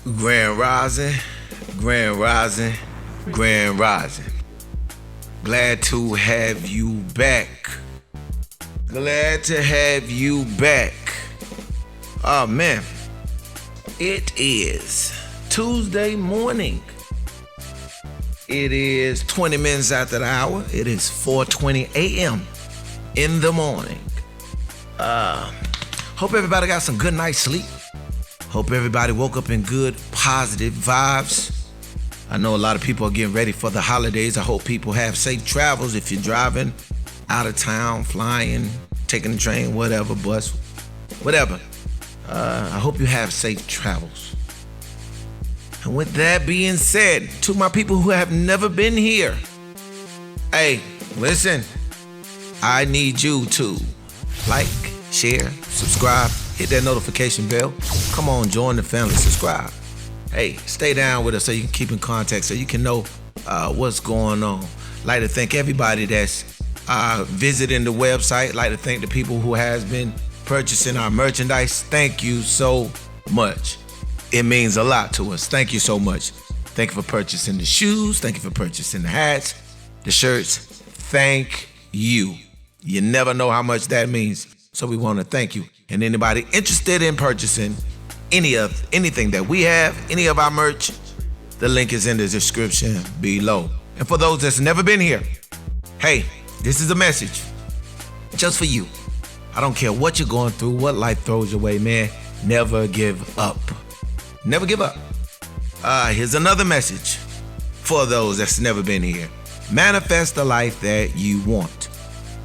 Grand Rising, Grand Rising, Grand Rising. Glad to have you back. Glad to have you back. Oh man, it is Tuesday morning. It is 20 minutes after the hour. It is 4:20 a.m. in the morning. Hope everybody got some good night's sleep. Hope everybody woke up in good, positive vibes. I know a lot of people are getting ready for the holidays. I hope people have safe travels if you're driving out of town, flying, taking the train, whatever, bus, whatever. I hope you have safe travels. And with that being said, to my people who have never been here, hey, listen, I need you to like, share, subscribe, hit that notification bell. Come on, join the family, subscribe. Hey, stay down with us so you can keep in contact, so you can know what's going on. Like to thank everybody that's visiting the website. Like to thank the people who has been purchasing our merchandise. Thank you so much. It means a lot to us. Thank you so much. Thank you for purchasing the shoes. Thank you for purchasing the hats, the shirts. Thank you. You never know how much that means. So we want to thank you. And anybody interested in purchasing anything that we have, any of our merch, the link is in the description below. And for those that's never been here, hey, this is a message just for you. I don't care what you're going through, what life throws your way, man. Never give up. Never give up. Here's another message for those that's never been here. Manifest the life that you want,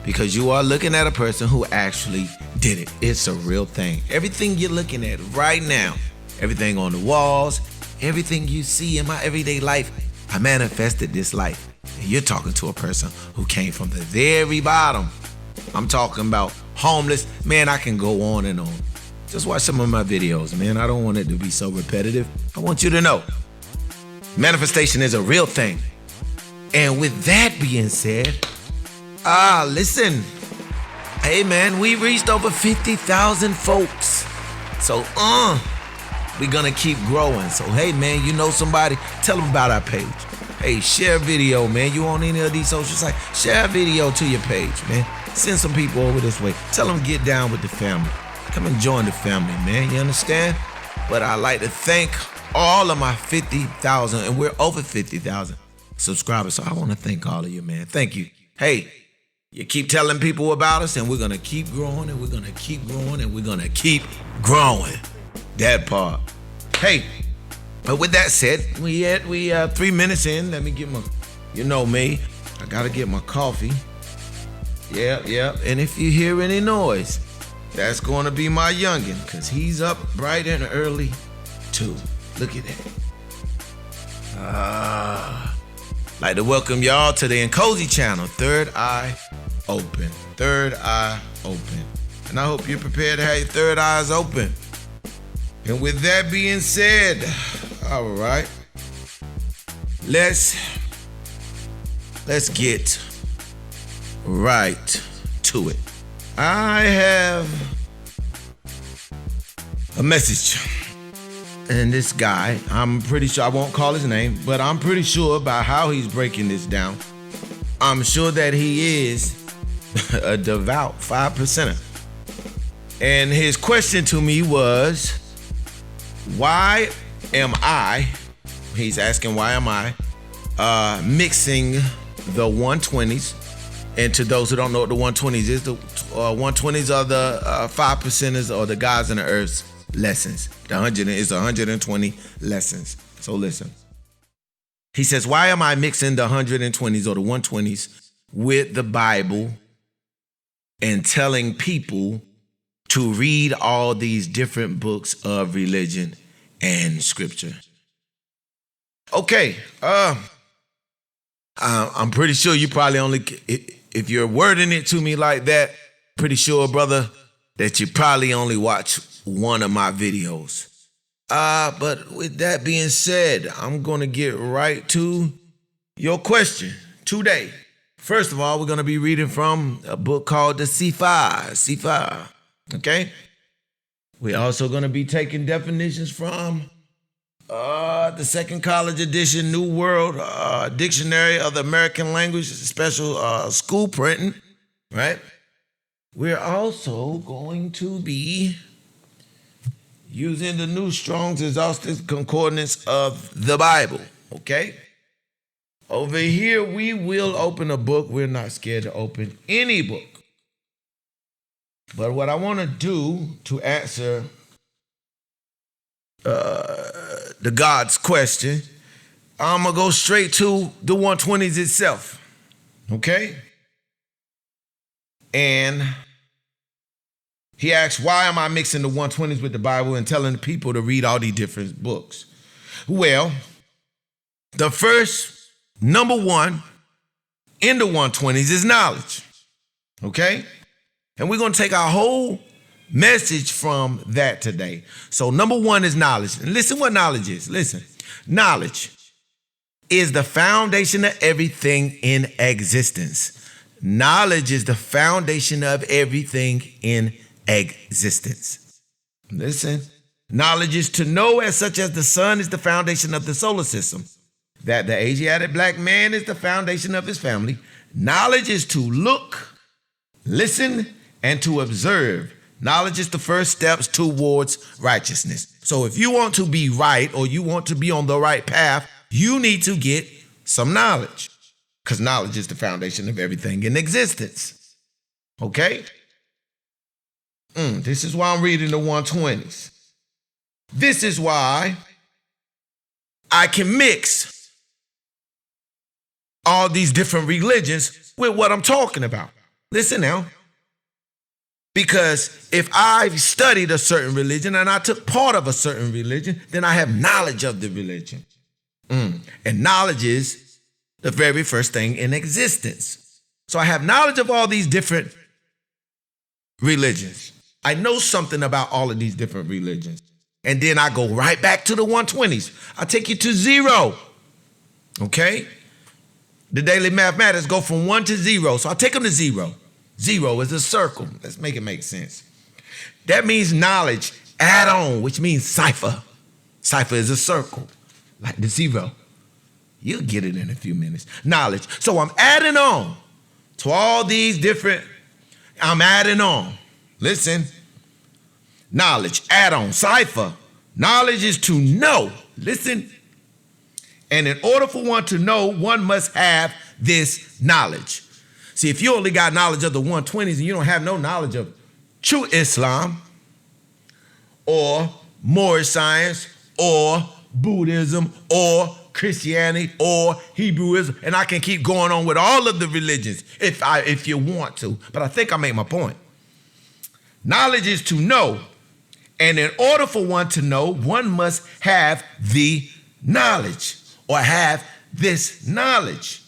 because you are looking at a person who actually did it. It's a real thing. Everything you're looking at right now, everything on the walls, everything you see in my everyday life, I manifested this life. And you're talking to a person who came from the very bottom. I'm talking about homeless. Man, I can go on and on. Just watch some of my videos, man. I don't want it to be so repetitive. I want you to know manifestation is a real thing. And with that being said, listen. Hey man, we reached over 50,000 folks. So we're gonna keep growing. So hey man, you know somebody, tell them about our page. Hey, share video, man. You on any of these social sites, share a video to your page, man. Send some people over this way. Tell them get down with the family. Come and join the family, man. You understand? But I'd like to thank all of my 50,000, and we're over 50,000 subscribers. So I want to thank all of you, man. Thank you. Hey, you keep telling people about us, and we're going to keep growing, and we're going to keep growing, and we're going to keep growing. That part. Hey, but with that said, we 3 minutes in. Let me get my, you know me, I got to get my coffee. Yeah. And if you hear any noise, that's going to be my youngin', because he's up bright and early, too. Look at that. Like to welcome y'all to the NKOSI channel, Third Eye Open. Third Eye Open. And I hope you're prepared to have your third eyes open. And with that being said, all right, let's get right to it. I have a message. And this guy, I'm pretty sure, I won't call his name, but I'm pretty sure by how he's breaking this down, I'm sure that he is a devout 5%er. And his question to me was, why am I, he's asking why am I, mixing the 120s. And to those who don't know what the 120s is, the 120s are the 5%ers, or the guys in the earth's lessons. The 100 is 120 lessons. So listen. He says, why am I mixing the 120s or the 120s with the Bible and telling people to read all these different books of religion and scripture? Okay, I'm pretty sure you probably only, if you're wording it to me like that, pretty sure, brother, that you probably only watch one of my videos. But with that being said, I'm going to get right to your question today. First of all, we're going to be reading from a book called the C5, okay? We're also going to be taking definitions from The second college edition, New World Dictionary of the American Language, special school printing, right? We're also going to be using the New Strong's Exhaustive Concordance of the Bible, okay? Over here, we will open a book. We're not scared to open any book. But what I want to do to answer the God's question, I'm going to go straight to the 120s itself, okay? And he asks, why am I mixing the 120s with the Bible and telling people to read all these different books? Well, the first, number one, in the 120s is knowledge, okay? And we're going to take our whole message from that today. So number one is knowledge. And listen what knowledge is. Listen, knowledge is the foundation of everything in existence. Knowledge is the foundation of everything in existence. Listen, knowledge is to know as such as the sun is the foundation of the solar system, that the Asiatic black man is the foundation of his family. Knowledge is to look, listen, and to observe. Knowledge is the first steps towards righteousness. So if you want to be right or you want to be on the right path, you need to get some knowledge, because knowledge is the foundation of everything in existence. Okay? This is why I'm reading the 120s. This is why I can mix all these different religions with what I'm talking about. Listen now. Because if I've studied a certain religion and I took part of a certain religion, then I have knowledge of the religion. And knowledge is the very first thing in existence. So I have knowledge of all these different religions. I know something about all of these different religions. And then I go right back to the 120s. I take you to zero. Okay? The daily mathematics go from 1 to 0. So I take them to 0. 0 is a circle. Let's make it make sense. That means knowledge, add on, which means cipher. Cipher is a circle, like the 0. You'll get it in a few minutes. Knowledge. So I'm adding on to all these different, I'm adding on. Listen. Knowledge, add on, cipher. Knowledge is to know. Listen. And in order for one to know, one must have this knowledge. See, if you only got knowledge of the 120s and you don't have no knowledge of true Islam or Moorish science or Buddhism or Christianity or Hebrewism, and I can keep going on with all of the religions if you want to, but I think I made my point. Knowledge is to know, and in order for one to know, one must have the knowledge or have this knowledge.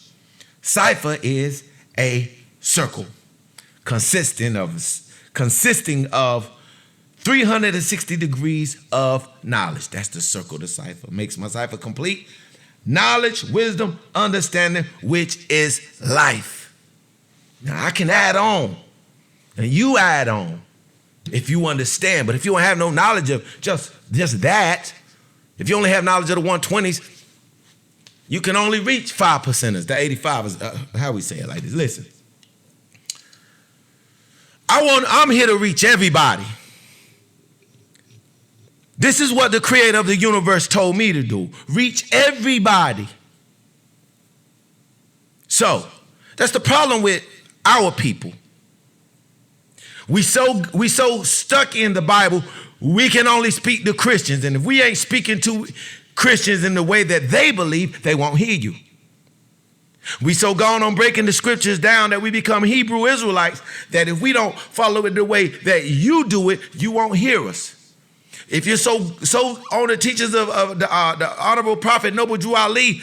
Cipher is a circle consisting of 360 degrees of knowledge. That's the circle, the cipher. Makes my cipher complete. Knowledge, wisdom, understanding, which is life. Now I can add on, and you add on if you understand. But if you don't have no knowledge of just that, if you only have knowledge of the 120s, you can only reach 5%ers. The 85 is how we say it like this. Listen, I'm here to reach everybody. This is what the creator of the universe told me to do. Reach everybody. So that's the problem with our people. We so stuck in the Bible, we can only speak to Christians. And if we ain't speaking to Christians in the way that they believe, they won't hear you. We so gone on breaking the scriptures down that we become Hebrew Israelites that if we don't follow it the way that you do it, you won't hear us. If you're so on the teachings of the honorable prophet Noble Drew Ali,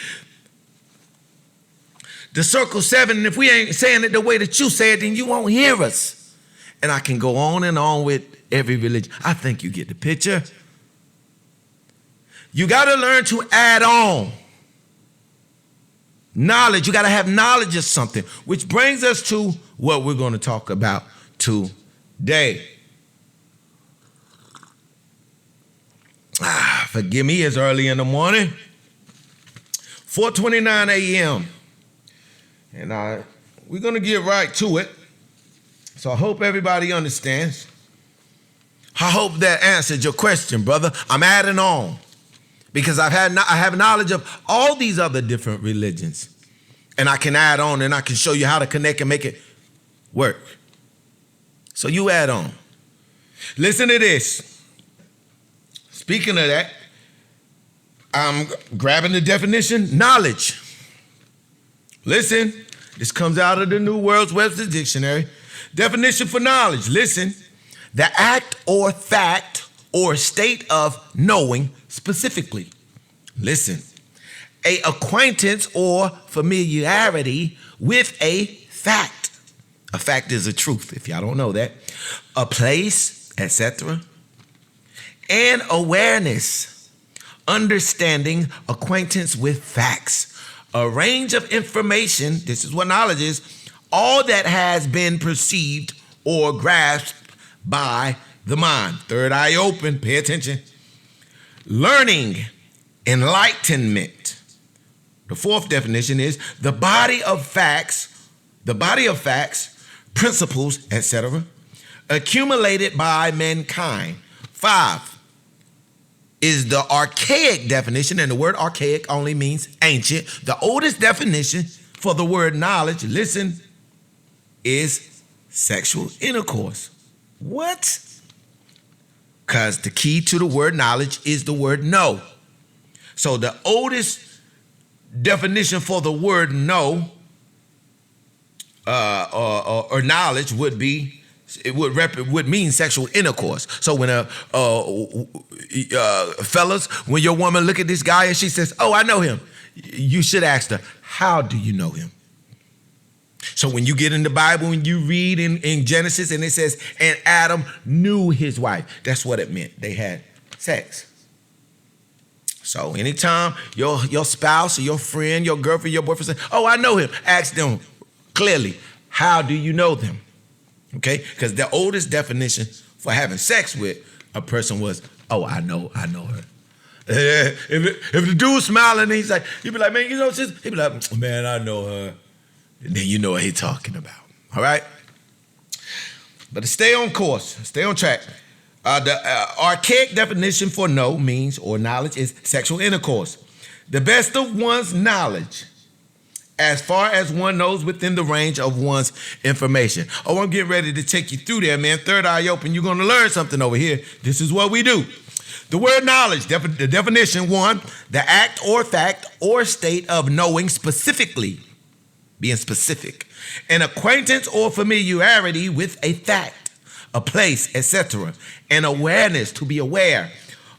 the circle 7, and if we ain't saying it the way that you say it, then you won't hear us. And I can go on and on with every religion. I think you get the picture. You got to learn to add on knowledge. You got to have knowledge of something, which brings us to what we're going to talk about today. Forgive me, it's early in the morning. 4:29 a.m. And we're going to get right to it. So I hope everybody understands. I hope that answered your question, brother. I'm adding on because I have knowledge of all these other different religions. And I can add on and I can show you how to connect and make it work. So you add on. Listen to this. Speaking of that, I'm grabbing the definition, knowledge. Listen, this comes out of the New World's Webster Dictionary. Definition for knowledge, listen. The act or fact or state of knowing specifically. Listen. A acquaintance or familiarity with a fact. A fact is a truth, if y'all don't know that. A place, etc. And awareness, understanding, acquaintance with facts. A range of information, this is what knowledge is, all that has been perceived or grasped by the mind. Third eye open, pay attention. Learning, enlightenment. The fourth definition is the body of facts, principles, etc., accumulated by mankind. 5 is the archaic definition, and the word archaic only means ancient. The oldest definition for the word knowledge, listen, is sexual intercourse. What? Because the key to the word knowledge is the word know. So the oldest definition for the word know or knowledge would be, it would mean sexual intercourse. So when fellas, when your woman look at this guy and she says, "Oh, I know him," you should ask her, "How do you know him?" So when you get in the Bible and you read in Genesis and it says, "And Adam knew his wife," that's what it meant. They had sex. So anytime your spouse or your friend, your girlfriend, your boyfriend says, "Oh, I know him," ask them clearly, "How do you know them?" Okay? Because the oldest definition for having sex with a person was, "Oh, I know her." If the dude's smiling, you'd be like, "Man, you know sis?" He'd be like, "Man, I know her." And then you know what he's talking about. All right? But to stay on course, stay on track. The archaic definition for know means, or knowledge, is sexual intercourse. The best of one's knowledge, as far as one knows within the range of one's information. Oh, I'm getting ready to take you through there, man. Third eye open. You're going to learn something over here. This is what we do. The word knowledge, the definition, 1, the act or fact or state of knowing specifically, being specific, an acquaintance or familiarity with a fact, a place, etc., an awareness, to be aware,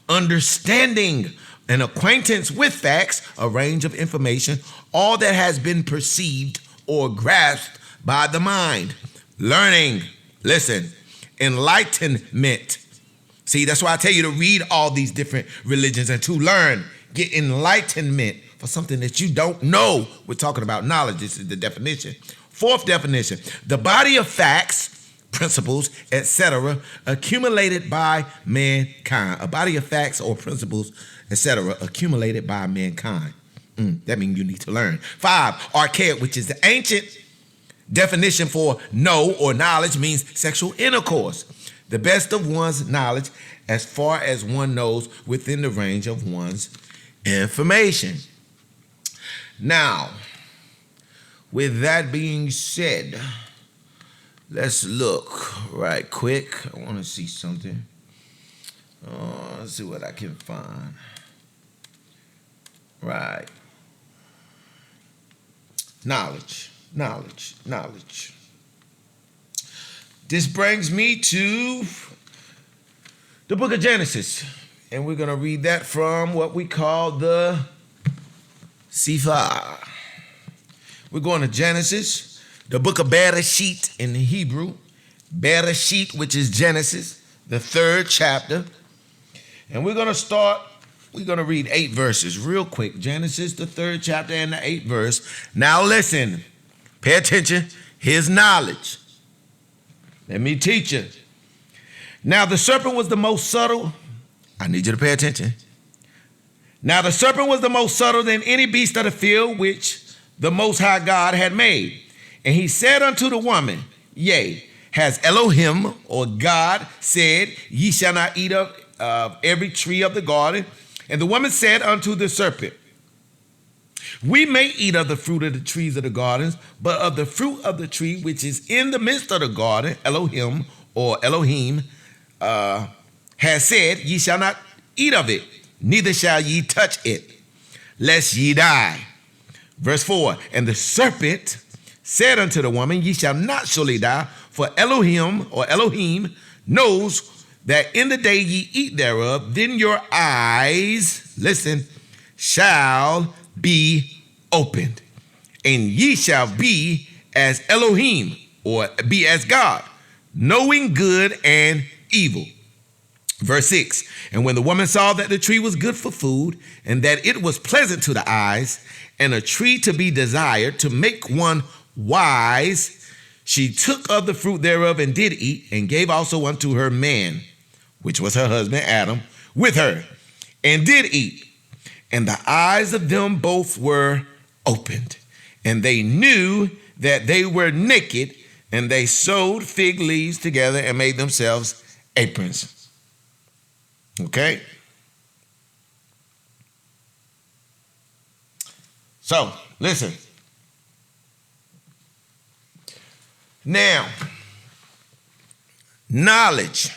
understanding, an acquaintance with facts, a range of information, all that has been perceived or grasped by the mind, learning, listen, enlightenment. See, that's why I tell you to read all these different religions and to learn, get enlightenment for something that you don't know. We're talking about knowledge. This is the definition. Fourth definition, the body of facts, principles, etc., accumulated by mankind. A body of facts or principles, etc., accumulated by mankind. That means you need to learn. 5, archaic, which is the ancient definition for know or knowledge, means sexual intercourse. The best of one's knowledge as far as one knows within the range of one's information. Now, with that being said, let's look right quick. I want to see something. Let's see what I can find. Right. Knowledge. This brings me to the book of Genesis. And we're going to read that from what we call the Sefer. We're going to Genesis, the book of Bereshit in the Hebrew. Bereshit, which is Genesis, the 3rd chapter. And we're going to read 8 verses real quick. Genesis, the 3rd chapter and the 8th verse. Now listen, pay attention. Here's knowledge. Let me teach you. Now the serpent was the most subtle. I need you to pay attention. Now the serpent was the most subtle than any beast of the field which the Most High God had made. And he said unto the woman, Yea, has Elohim, or God, said, Ye shall not eat of every tree of the garden? And the woman said unto the serpent, We may eat of the fruit of the trees of the gardens, but of the fruit of the tree which is in the midst of the garden, Elohim, or Elohim, has said, Ye shall not eat of it, neither shall ye touch it, lest ye die. Verse 4, And the serpent said unto the woman, Ye shall not surely die, for Elohim, or Elohim, knows that in the day ye eat thereof, then your eyes, listen, shall be opened, and ye shall be as Elohim, or be as God, knowing good and evil. Verse 6, And when the woman saw that the tree was good for food, and that it was pleasant to the eyes, and a tree to be desired to make one wise, she took of the fruit thereof and did eat, and gave also unto her man, which was her husband Adam, with her, and did eat. And the eyes of them both were opened, and they knew that they were naked, and they sewed fig leaves together and made themselves aprons. Okay? So, listen. Now, knowledge.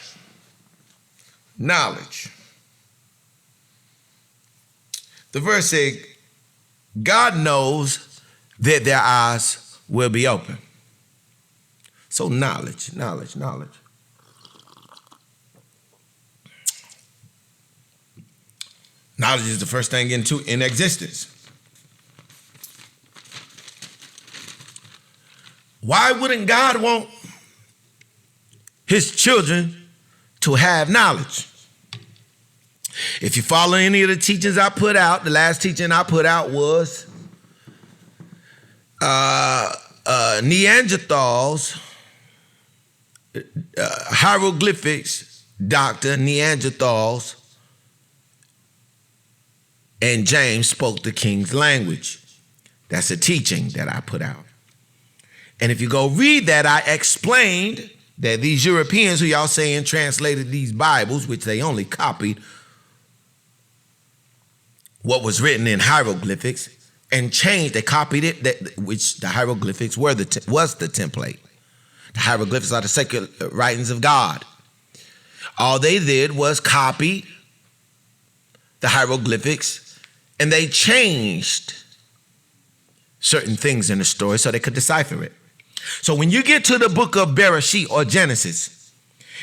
The verse says, God knows that their eyes will be open. So knowledge. Knowledge is the first thing in existence. Why wouldn't God want his children to have knowledge? If you follow any of the teachings I put out, the last teaching I put out was Neanderthals, hieroglyphics, Dr. Neanderthals, and James spoke the king's language. That's a teaching that I put out. And if you go read that, I explained that these Europeans who y'all saying translated these Bibles, which they only copied what was written in hieroglyphics and changed, they copied it, which the hieroglyphics was the template. The hieroglyphics are the sacred writings of God. All they did was copy the hieroglyphics, and they changed certain things in the story so they could decipher it. So when you get to the book of Bereshit or Genesis,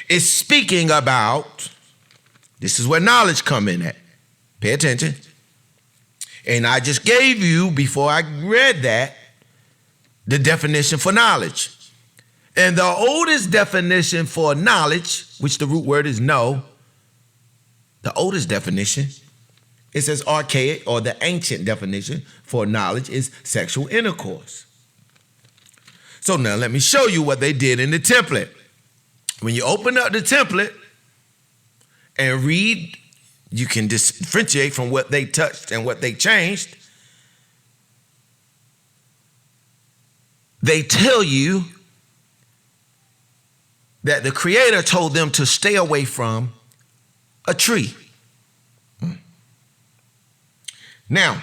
it's speaking about, this is where knowledge come in at. Pay attention. And I just gave you, before I read that, the definition for knowledge. And the oldest definition for knowledge, which the root word is know, the oldest definition, it says archaic, or the ancient definition for knowledge is sexual intercourse. So now let me show you what they did in the template. When you open up the template and read, you can differentiate from what they touched and what they changed. They tell you that the Creator told them to stay away from a tree. Now,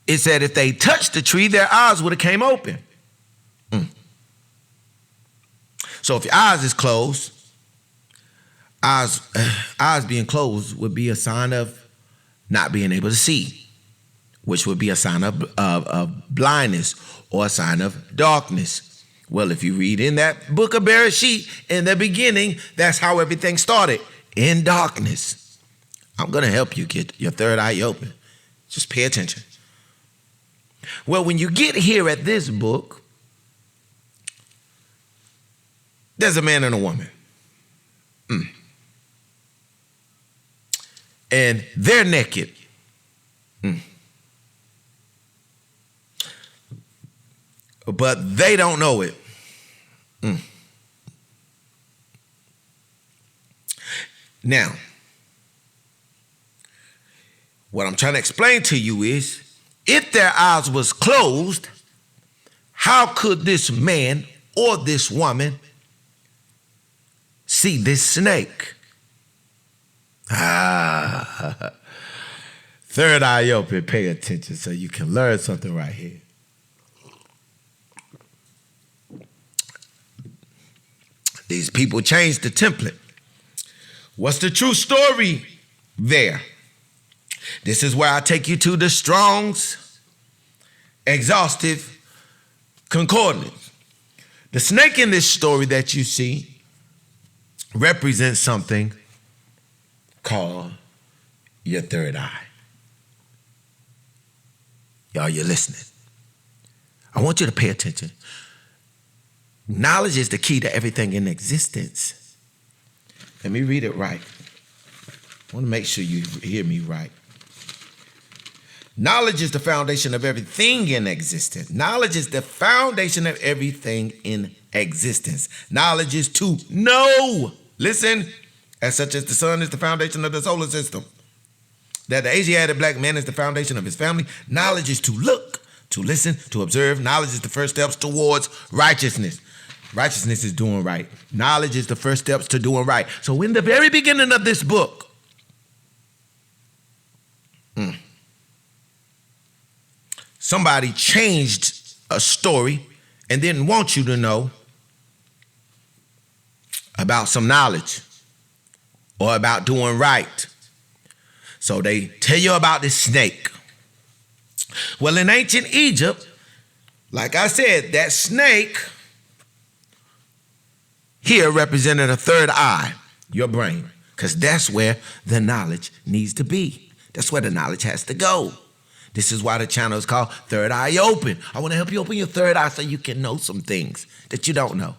it said if they touched the tree, their eyes would have came open. So if your eyes is closed, eyes being closed would be a sign of not being able to see, which would be a sign of blindness or a sign of darkness. Well, if you read in that book of Bereshit, in the beginning, that's how everything started, in darkness. I'm going to help you get your third eye open. Just pay attention. Well, when you get here at this book, there's a man and a woman. And they're naked. But they don't know it. Now, what I'm trying to explain to you is, if their eyes was closed, how could this man or this woman see this snake? Third eye open, pay attention so you can learn something right here. These people changed the template. What's the true story there? This is where I take you to the Strong's exhaustive concordance. The snake in this story that you see represents something called your third eye. Y'all, you're listening. I want you to pay attention. Knowledge is the key to everything in existence. Let me read it right. I want to make sure you hear me right. Knowledge is the foundation of everything in existence. Knowledge is the foundation of everything in existence. Knowledge is to know. Listen, as such as the sun is the foundation of the solar system, that the Asiatic black man is the foundation of his family. Knowledge is to look, to listen, to observe. Knowledge is the first steps towards righteousness. Righteousness is doing right. Knowledge is the first steps to doing right. So in the very beginning of this book, somebody changed a story and didn't want you to know about some knowledge or about doing right. So they tell you about this snake. Well, in ancient Egypt, like I said, that snake here represented a third eye, your brain, because that's where the knowledge needs to be. That's where the knowledge has to go. This is why the channel is called Third Eye Open. I want to help you open your third eye so you can know some things that you don't know.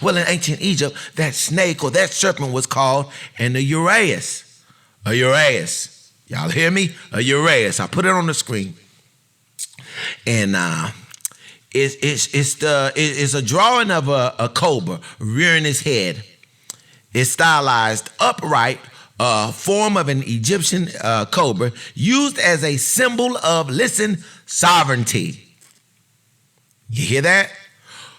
Well, in ancient Egypt, that snake or that serpent was called an Uraeus. A Uraeus. Y'all hear me? A Uraeus. I put it on the screen. And it's a drawing of a cobra rearing his head. It's stylized upright, form of an Egyptian cobra used as a symbol of, listen, sovereignty. You hear that?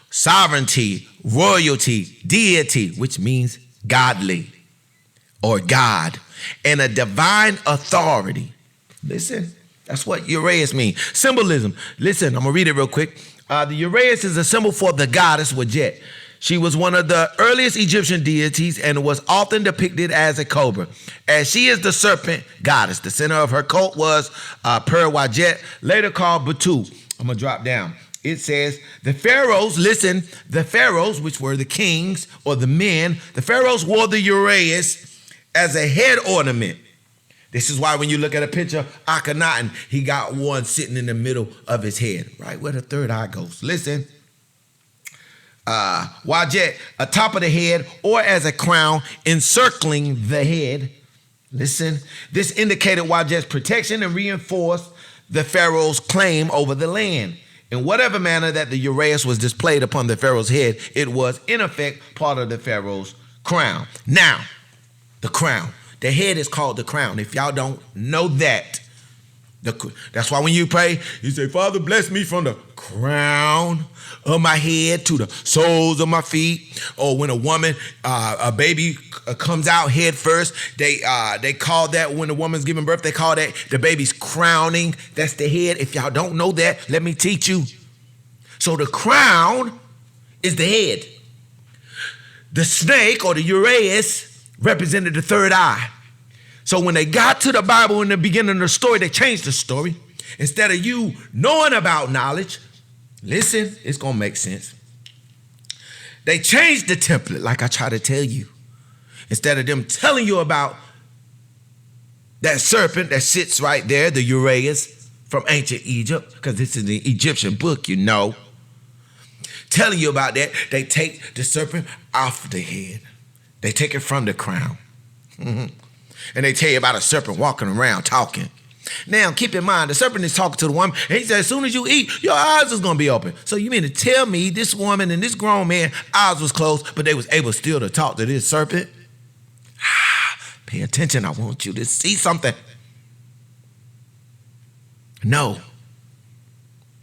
Sovereignty, royalty, deity, which means godly or God, and a divine authority. Listen, that's what Uraeus means. Symbolism. Listen, I'm going to read it real quick. The Uraeus is a symbol for the goddess Wadjet. She was one of the earliest Egyptian deities and was often depicted as a cobra. As she is the serpent goddess, the center of her cult was Wadjet, later called Batu. I'm going to drop down. It says, the pharaohs, listen, the pharaohs, which were the kings or the men, the pharaohs wore the Uraeus as a head ornament. This is why when you look at a picture of Akhenaten, he got one sitting in the middle of his head, right where the third eye goes. Listen. Wadjet, atop of the head or as a crown encircling the head. Listen, this indicated Wadjet's protection and reinforced the pharaoh's claim over the land. In whatever manner that the Uraeus was displayed upon the pharaoh's head, it was in effect part of the pharaoh's crown. Now, the crown. The head is called the crown. If y'all don't know that, that's why when you pray, you say, Father, bless me from the crown of my head to the soles of my feet. Or when a woman, a baby comes out head first, they call that, when the woman's giving birth, they call that the baby's crowning. That's the head. If y'all don't know that, let me teach you. So the crown is the head. The snake or the Uraeus represented the third eye. So when they got to the Bible in the beginning of the story, they changed the story. Instead of you knowing about knowledge, listen, it's going to make sense. They changed the template, like I try to tell you. Instead of them telling you about that serpent that sits right there, the Uraeus from ancient Egypt, because this is the Egyptian book, you know. Telling you about that, they take the serpent off the head. They take it from the crown. And they tell you about a serpent walking around talking. Now, keep in mind, the serpent is talking to the woman, and he said, as soon as you eat, your eyes is going to be open. So you mean to tell me this woman and this grown man, eyes was closed, but they was able still to talk to this serpent? Pay attention. I want you to see something. No.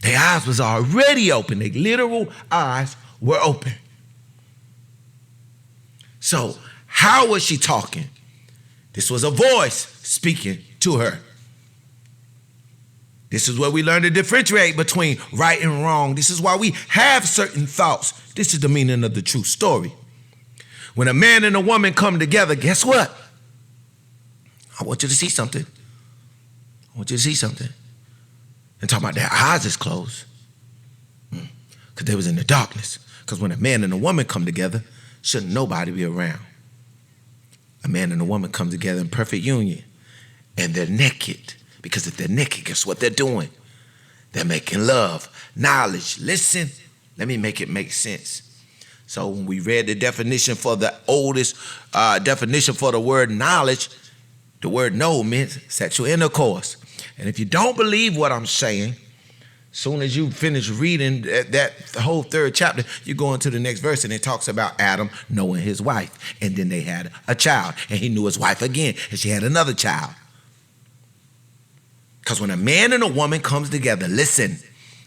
Their eyes was already open. Their literal eyes were open. So how was she talking? This was a voice speaking to her. This is where we learn to differentiate between right and wrong. This is why we have certain thoughts. This is the meaning of the true story. When a man and a woman come together, guess what? I want you to see something. I want you to see something. And talking about their eyes is closed. Because they was in the darkness. Because when a man and a woman come together, shouldn't nobody be around. A man and a woman come together in perfect union. And they're naked. Because if they're naked, guess what they're doing? They're making love, knowledge. Listen, let me make it make sense. So when we read the definition for the oldest definition for the word knowledge, the word know meant sexual intercourse. And if you don't believe what I'm saying, soon as you finish reading that whole third chapter, you go into the next verse and it talks about Adam knowing his wife. And then they had a child. And he knew his wife again. And she had another child. Because when a man and a woman comes together, listen,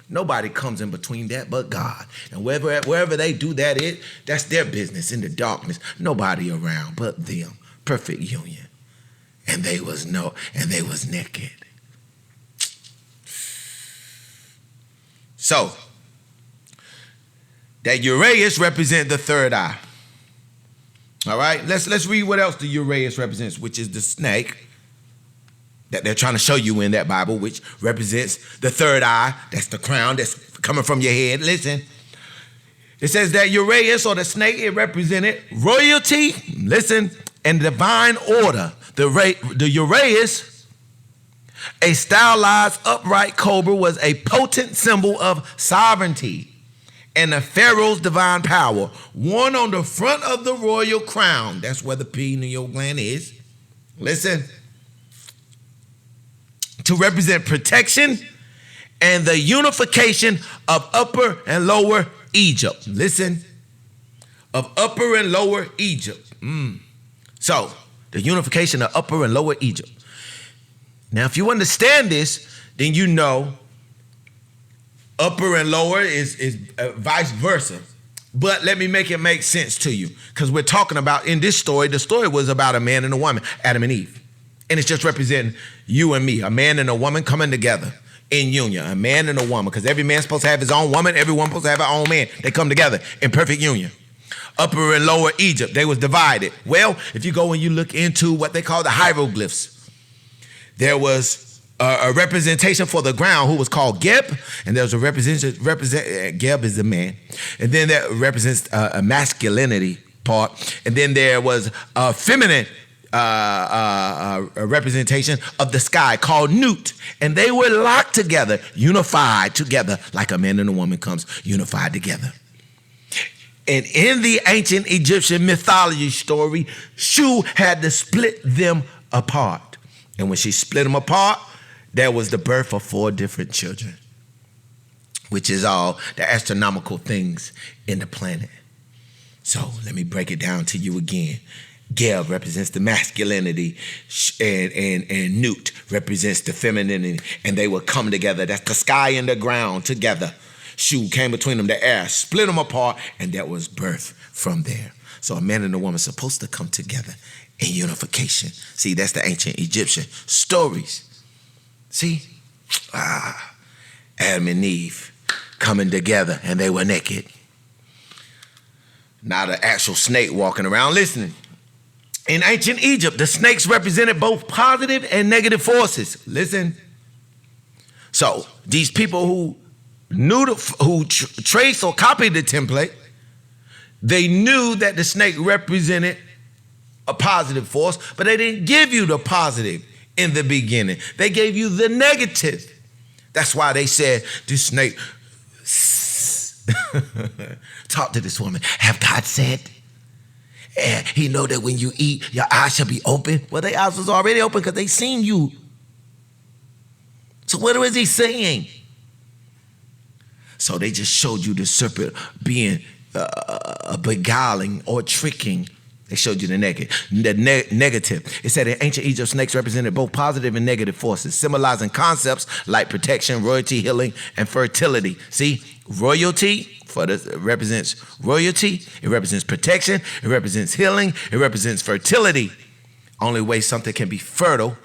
nobody comes in between that but God. And wherever they do that, that's their business in the darkness. Nobody around but them. Perfect union. And they was naked. So, that Uraeus represent the third eye. All right, let's read what else the Uraeus represents, which is the snake that they're trying to show you in that Bible, which represents the third eye. That's the crown that's coming from your head. Listen, it says that Uraeus, or the snake, it represented royalty, listen, and divine order. The Uraeus, a stylized upright cobra, was a potent symbol of sovereignty and the pharaoh's divine power, worn on the front of the royal crown. That's where the pineal gland is. Listen. To represent protection and the unification of Upper and Lower Egypt. Listen. Of Upper and Lower Egypt. So, the unification of Upper and Lower Egypt. Now, if you understand this, then you know upper and lower is vice versa. But let me make it make sense to you. Because we're talking about, in this story, the story was about a man and a woman, Adam and Eve. And it's just representing you and me, a man and a woman coming together in union, a man and a woman. Because every man's supposed to have his own woman, every woman's supposed to have her own man. They come together in perfect union. Upper and Lower Egypt, they was divided. Well, if you go and you look into what they call the hieroglyphs, there was a representation for the ground who was called Geb, and there was a Geb is the man, and then that represents a masculinity part, and then there was a feminine a representation of the sky called Nut, and they were locked together, unified together, like a man and a woman comes unified together. And in the ancient Egyptian mythology story, Shu had to split them apart. And when she split them apart, there was the birth of 4 different children, which is all the astronomical things in the planet. So let me break it down to you again. Geb represents the masculinity, and Nut represents the femininity, and they would come together. That's the sky and the ground together. Shu came between them, the air, split them apart, and that was birth from there. So a man and a woman are supposed to come together in unification. See, that's the ancient Egyptian stories. See? Adam and Eve coming together, and they were naked. Not an actual snake walking around listening. In ancient Egypt, the snakes represented both positive and negative forces. Listen. So these people who traced or copied the template, they knew that the snake represented a positive force, but they didn't give you the positive in the beginning. They gave you the negative. That's why they said, this snake, talk to this woman. Have God said? And he know that when you eat, your eyes shall be open. Well, their eyes was already open because they seen you. So what was he saying? So they just showed you the serpent being beguiling or tricking They showed you the negative. It said in ancient Egypt, snakes represented both positive and negative forces, symbolizing concepts like protection, royalty, healing, and fertility. See, royalty represents royalty. It represents protection. It represents healing. It represents fertility. Only way something can be fertile,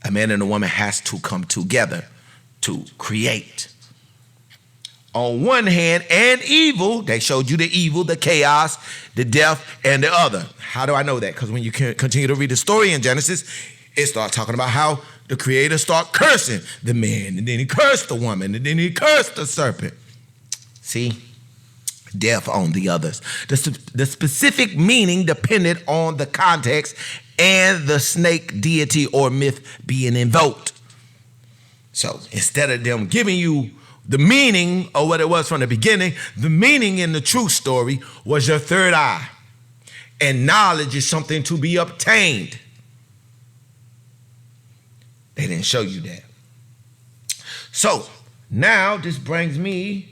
a man and a woman has to come together to create. On one hand, and evil, they showed you the evil, the chaos, the death, and the other. How do I know that? Because when you continue to read the story in Genesis, it starts talking about how the Creator started cursing the man, and then he cursed the woman, and then he cursed the serpent. See? Death on the others. The specific meaning depended on the context and the snake deity or myth being invoked. So instead of them giving you the meaning of what it was from the beginning, the meaning in the true story was your third eye. And knowledge is something to be obtained. They didn't show you that. So now this brings me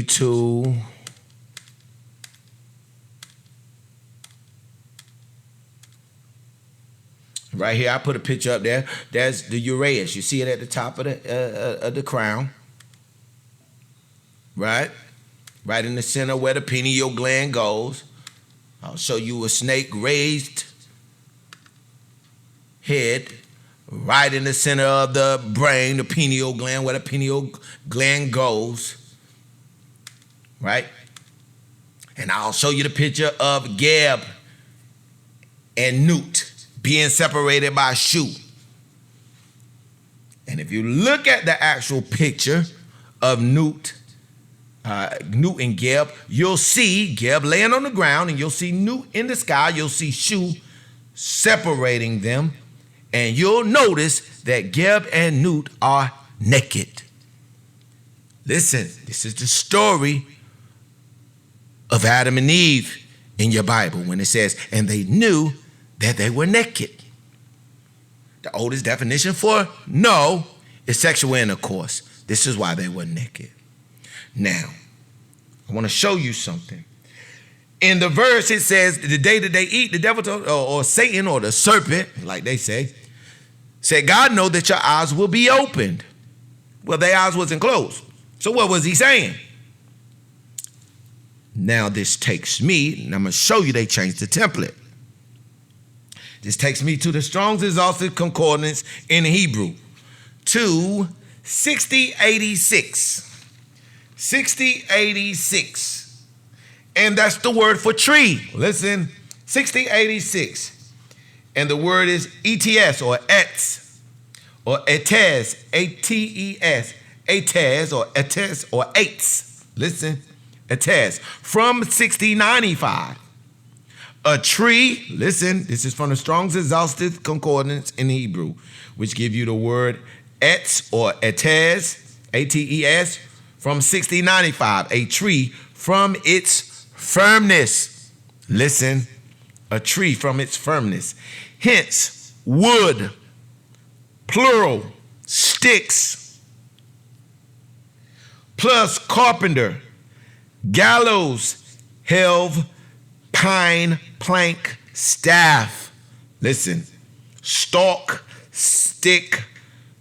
to right here. I put a picture up there. That's the uraeus. You see it at the top of the crown. Right? Right in the center where the pineal gland goes. I'll show you a snake raised head right in the center of the brain, the pineal gland, where the pineal gland goes. Right? And I'll show you the picture of Geb and Newt being separated by a shoe. And if you look at the actual picture of Newt and Geb, you'll see Geb laying on the ground, and you'll see Newt in the sky. You'll see shoe separating them, and you'll notice that Geb and Newt are naked. Listen, this is the story of Adam and Eve in your Bible when it says, and they knew that they were naked. The oldest definition for no is sexual intercourse. This is why they were naked. Now, I want to show you something. In the verse, it says, the day that they eat, the devil told, or Satan or the serpent, like they say, said, God know that your eyes will be opened. Well, their eyes wasn't closed. So what was he saying? Now this takes me, and I'm going to show you they changed the template. This takes me to the Strong's Exhaustive Concordance in Hebrew, to 6086. 6086. And that's the word for tree. Listen, 6086. And the word is ETS or ETS or ETES, A-T-E-S, ETES or ETES or ETS. Listen, ETES from 6095. A tree, listen, this is from the Strong's Exhaustive Concordance in Hebrew, which give you the word etz or etes, A-T-E-S, from 6095. A tree from its firmness. Listen, a tree from its firmness. Hence, wood, plural, sticks, plus carpenter, gallows, helve, pine, plank, staff. Listen, stalk, stick,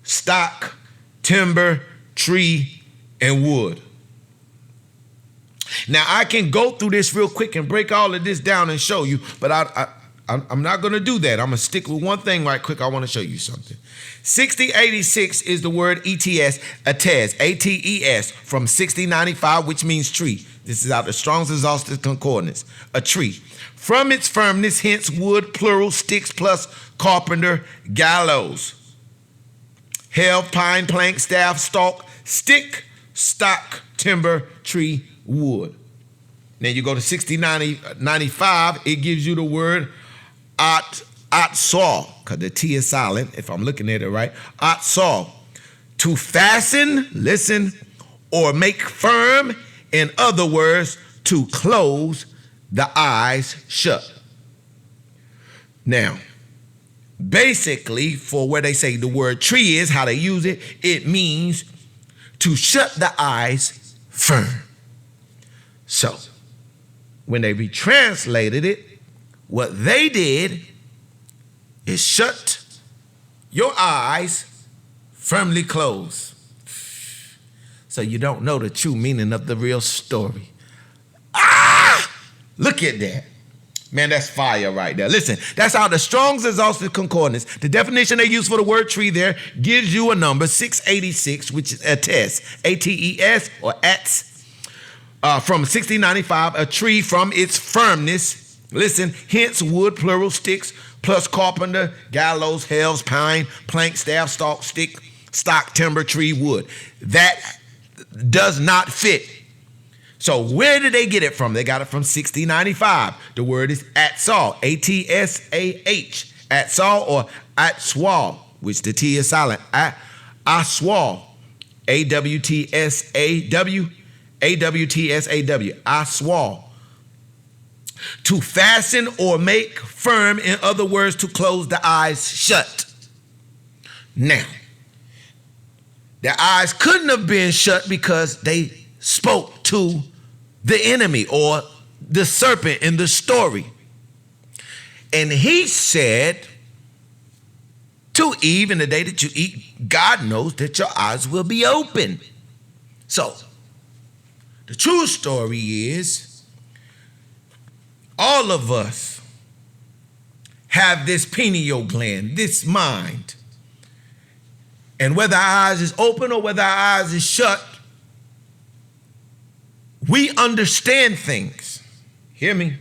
stock, timber, tree, and wood. Now, I can go through this real quick and break all of this down and show you, but I'm not going to do that. I'm going to stick with one thing right quick. I want to show you something. 6086 is the word ETS, ATES, A-T-E-S, from 6095, which means tree. This is out the Strong's Exhaustive Concordance, a tree. From its firmness, hence wood, plural, sticks plus carpenter, gallows. Helve, pine, plank, staff, stalk, stick, stock, timber, tree, wood. Then you go to 6095, it gives you the word atzal, because the T is silent, if I'm looking at it right. Atzal, to fasten, listen, or make firm. In other words, to close the eyes shut. Now, basically, for where they say the word tree is, how they use it, it means to shut the eyes firm. So, when they retranslated it, what they did is shut your eyes firmly closed. So you don't know the true meaning of the real story. Look at that. Man, that's fire right there. Listen, that's how the Strong's Exhaustive Concordance, the definition they use for the word tree there, gives you a number, 686, which is ATES, A-T-E-S, or ATS, from 1695, a tree from its firmness. Listen, hence wood, plural, sticks, plus carpenter, gallows, helves, pine, plank, staff, stalk, stick, stock, timber, tree, wood. That does not fit. So where did they get it from? They got it from 1695. The word is atsal, A-T-S-A-H, atsal or atswal, which the T is silent. Aswal, A-W-T-S-A-W, A-W-T-S-A-W, aswal. To fasten or make firm, in other words, to close the eyes shut. Now, their eyes couldn't have been shut because they spoke to the enemy or the serpent in the story. And he said to Eve, in the day that you eat, God knows that your eyes will be open. So, the true story is all of us have this pineal gland, this mind. And whether our eyes is open or whether our eyes is shut, we understand things. Hear me?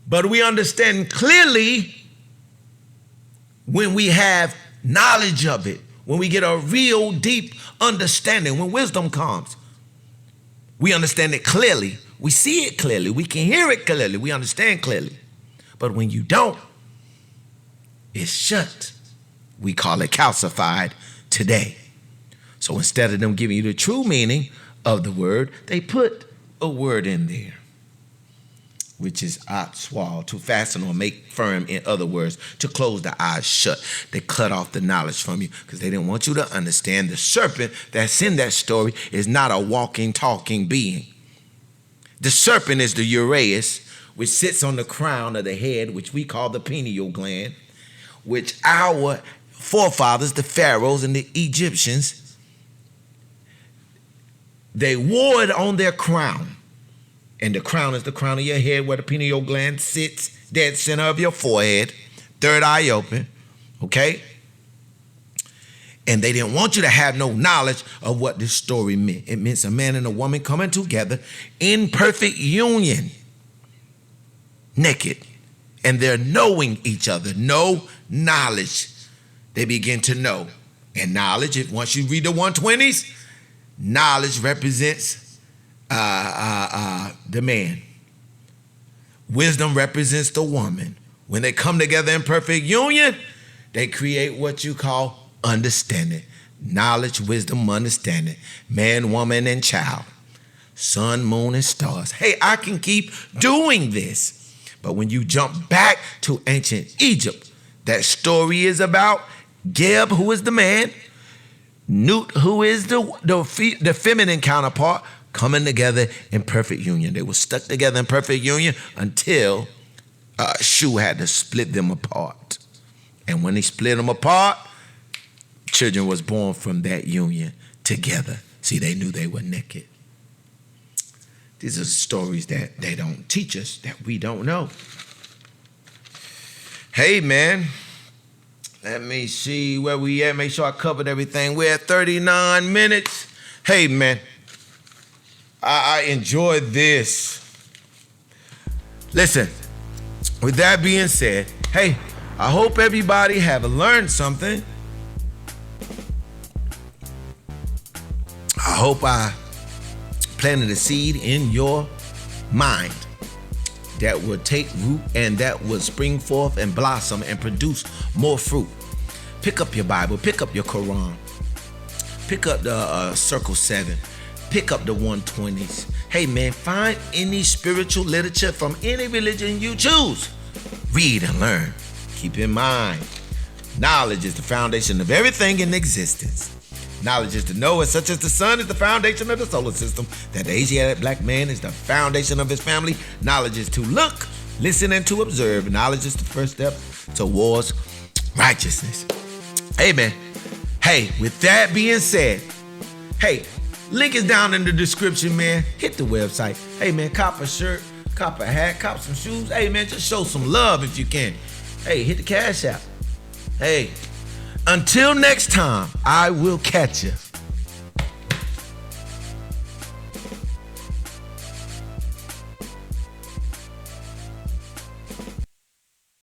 But we understand clearly when we have knowledge of it, when we get a real deep understanding, when wisdom comes. We understand it clearly. We see it clearly. We can hear it clearly. We understand clearly. But when you don't, it's shut. We call it calcified today. So instead of them giving you the true meaning of the word, they put a word in there, which is atswal, to fasten or make firm, in other words, to close the eyes shut. They cut off the knowledge from you because they didn't want you to understand the serpent that's in that story is not a walking, talking being. The serpent is the uraeus, which sits on the crown of the head, which we call the pineal gland, which our forefathers, the pharaohs and the Egyptians, they wore it on their crown. And the crown is the crown of your head where the pineal gland sits, dead center of your forehead, third eye open, okay? And they didn't want you to have no knowledge of what this story meant. It meant a man and a woman coming together in perfect union, naked, and they're knowing each other, no knowledge. They begin to know. And knowledge, once you read the 120s, knowledge represents the man. Wisdom represents the woman. When they come together in perfect union, they create what you call understanding. Knowledge, wisdom, understanding. Man, woman, and child. Sun, moon, and stars. Hey, I can keep doing this. But when you jump back to ancient Egypt, that story is about Geb, who is the man, Nut, who is the feminine counterpart, coming together in perfect union. They were stuck together in perfect union until Shu had to split them apart. And when he split them apart, children was born from that union together. See, they knew they were naked. These are stories that they don't teach us, that we don't know. Hey, man. Let me see where we at. Make sure I covered everything. We're at 39 minutes. Hey, man. I enjoyed this. Listen, with that being said, hey, I hope everybody have learned something. I hope I planted a seed in your mind that will take root and that will spring forth and blossom and produce more fruit. Pick up your Bible, pick up your Quran, pick up the Circle 7, pick up the 120s. Hey man, find any spiritual literature from any religion you choose. Read and learn. Keep in mind, knowledge is the foundation of everything in existence. Knowledge is to know, and such as the sun is the foundation of the solar system, that the Asiatic black man is the foundation of his family. Knowledge is to look, listen, and to observe. Knowledge is the first step towards righteousness. Amen. Hey, with that being said, hey, link is down in the description, man. Hit the website. Hey, man, cop a shirt, cop a hat, cop some shoes. Hey, man, just show some love if you can. Hey, hit the Cash App. Hey, until next time, I will catch you.